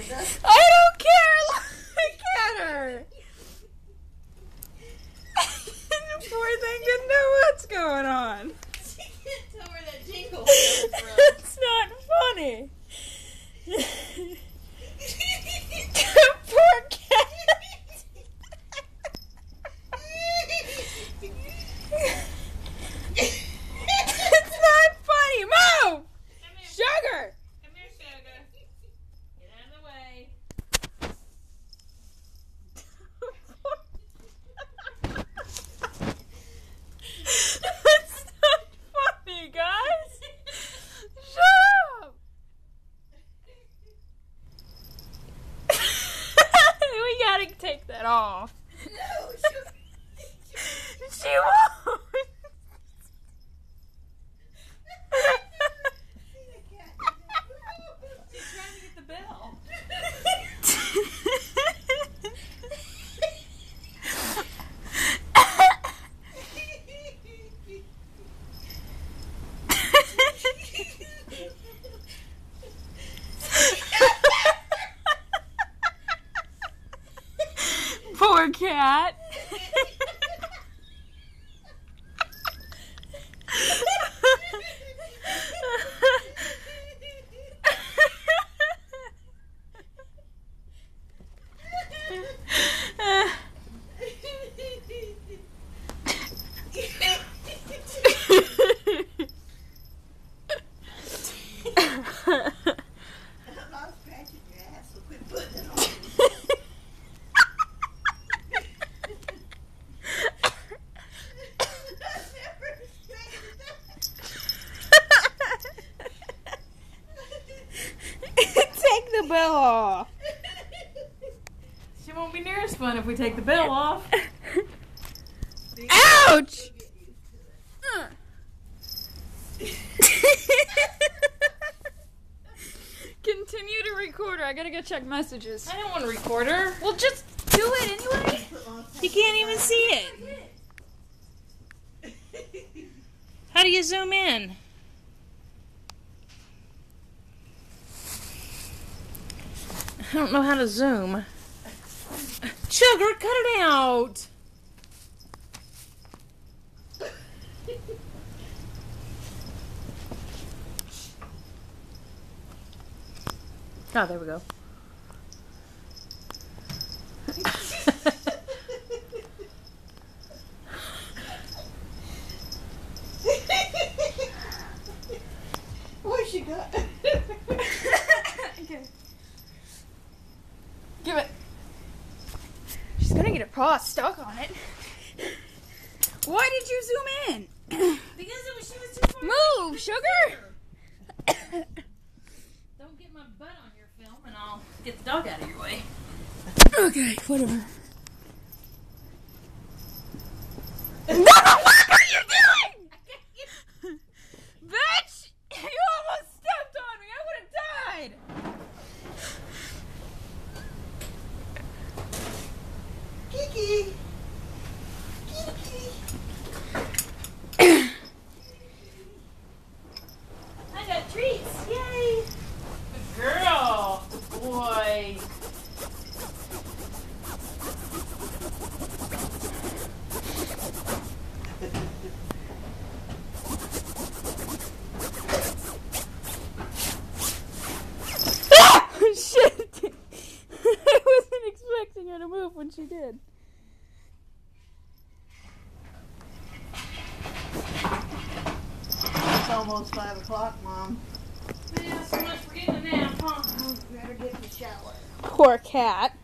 I don't care. Look at her. The poor thing didn't know what's going on. She can't tell where that jingle comes from. It's not funny. Poor cat. It's not funny. Move! Sugar! Come here, Sugar. Get out of the way. It's not funny, guys. Shut up. We gotta take that off. No, She won't. she's trying to get the bell. Poor cat. I'm not scratching your ass, so quit putting it on. Take the bell off. She won't be near as fun if we take the bell off. Ouch! Continue to record her. I gotta go check messages. I don't want to record her. Well, just do it anyway. You can't even see it. How do you zoom in? I don't know how to zoom. Sugar, cut it out. Oh, there we go. Where's she got? Okay. Give it. She's gonna get her paw stuck on it. Why did you zoom in? Because she was too far. Move, sugar. Don't get my butt on your film and I'll get the dog out of your way. Okay, whatever. What the fuck are you doing? Bitch! You almost stepped on me. I would have died. Kiki! Kiki! I got treats! Yay! Good girl! Good boy! Shit! I wasn't expecting her to move when she did. It's almost 5 o'clock, Mom. Yeah, so much for getting a nap, huh? Better get in the shower. Poor cat.